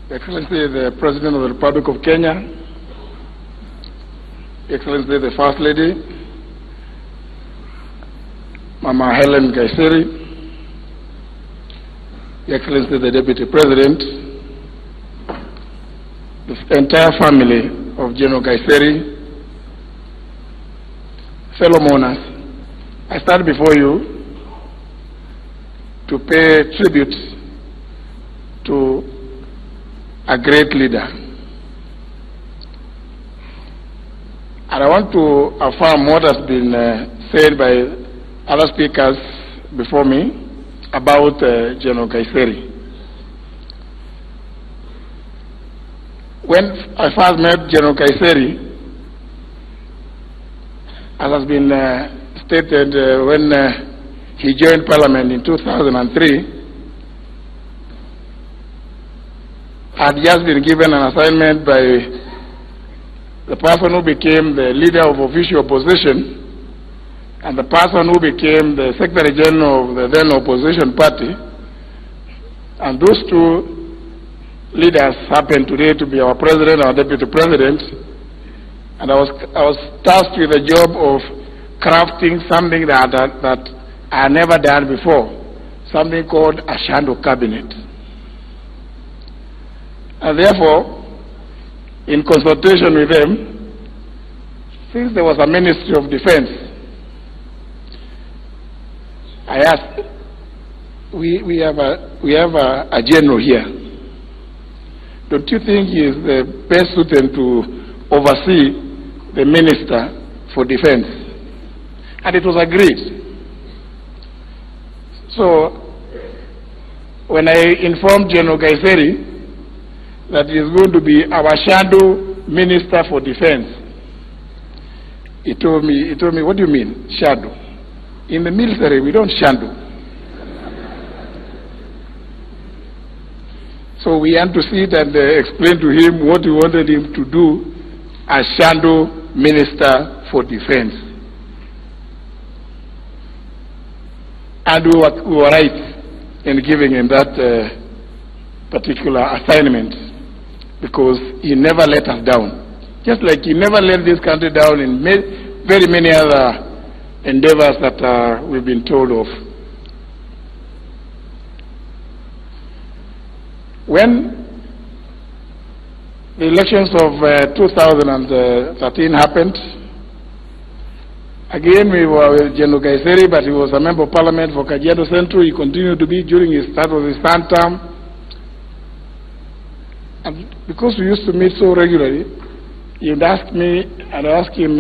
Excellency the President of the Republic of Kenya, Excellency the First Lady, Mama Helen Nkaissery, Excellency the Deputy President, the entire family of General Nkaissery, fellow mourners, I stand before you to pay tribute to a great leader. And I want to affirm what has been said by other speakers before me about General Nkaissery. When I first met General Nkaissery, as has been stated when he joined Parliament in 2003, had just been given an assignment by the person who became the leader of official opposition and the person who became the Secretary General of the then opposition party. And those two leaders happen today to be our President, our Deputy President. And I was tasked with the job of crafting something that I had never done before, something called a shadow cabinet. And therefore, in consultation with them, since there was a Ministry of Defense, I asked, we have a general here. Don't you think he is the best suited to oversee the Minister for Defense? And it was agreed. So, when I informed General Nkaissery that he is going to be our shadow Minister for Defense, he told me, what do you mean, shadow? In the military, we don't shadow. So we had to sit and explain to him what we wanted him to do as shadow Minister for Defense. And we were right in giving him that particular assignment, because he never let us down. Just like he never let this country down in very many other endeavors that we've been told of. When the elections of 2013 happened, again we were with General Nkaissery, but he was a member of Parliament for Kajiado Central. He continued to be during his start of his third term. And because we used to meet so regularly, he would ask me, and I asked him,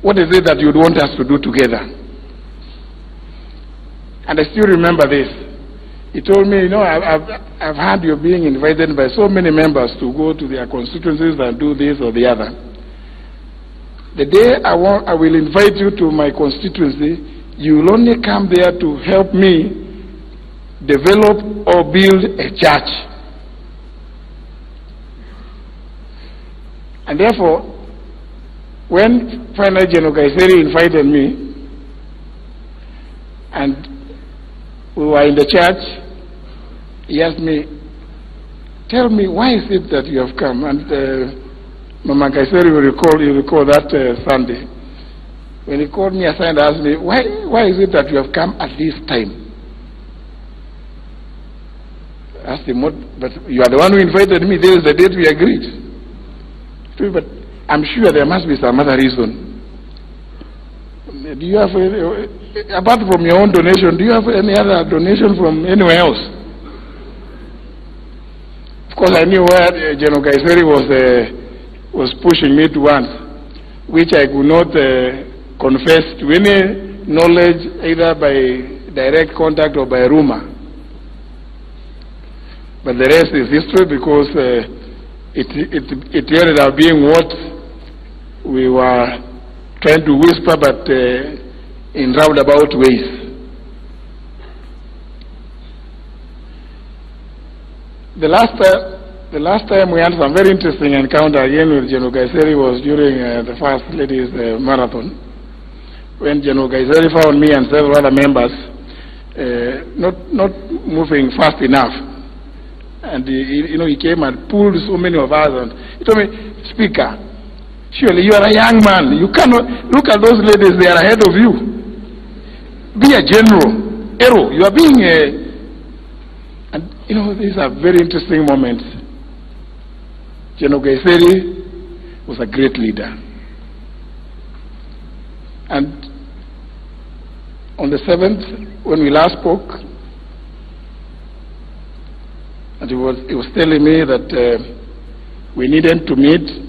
what is it that you'd want us to do together? And I still remember this. He told me, you know, I've heard you being invited by so many members to go to their constituencies and do this or the other. The day I will invite you to my constituency, you will only come there to help me develop or build a church. And therefore, when finally General Nkaissery invited me, and we were in the church, he asked me, tell me, why is it that you have come? And Mama Nkaissery you recall that Sunday. When he called me aside and asked me, why is it that you have come at this time? I asked him, but you are the one who invited me. This is the date we agreed. But I'm sure there must be some other reason. Do you have, apart from your own donation, do you have any other donation from anywhere else? Of course, I knew where General Nkaissery was pushing me towards, which I could not confess to any knowledge, either by direct contact or by rumor. But the rest is history, because it ended up being what we were trying to whisper, but in roundabout ways. The last time we had some very interesting encounter again with General Nkaissery was during the First Lady's marathon, when General Nkaissery found me and several other members not moving fast enough. And he came and pulled so many of us, and he told me, Speaker, surely you are a young man. You cannot look at those ladies; they are ahead of you. Be a general, hero. You are being a, and these are very interesting moments. General Nkaissery was a great leader, and on the 7th, when we last spoke, and he was telling me that we needed to meet.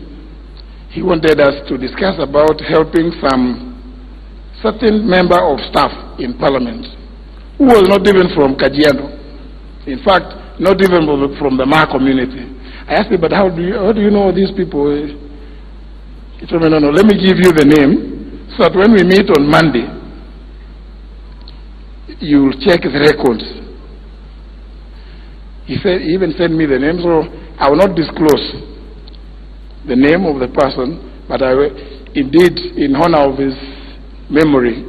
He wanted us to discuss about helping some certain member of staff in Parliament who was not even from Kajiado. In fact, not even from the Ma community. I asked him, but how do you know these people? He told me, no, let me give you the name so that when we meet on Monday, you will check the records. He even sent me the name, so I will not disclose the name of the person, but I will, indeed, in honor of his memory,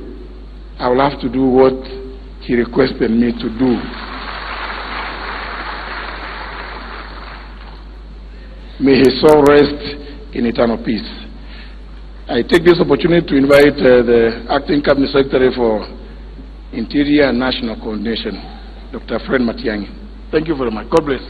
I will have to do what he requested me to do. May his soul rest in eternal peace. I take this opportunity to invite the Acting Cabinet Secretary for Interior and National Coordination, Dr. Fred Matiang'i. Thank you very much. God bless.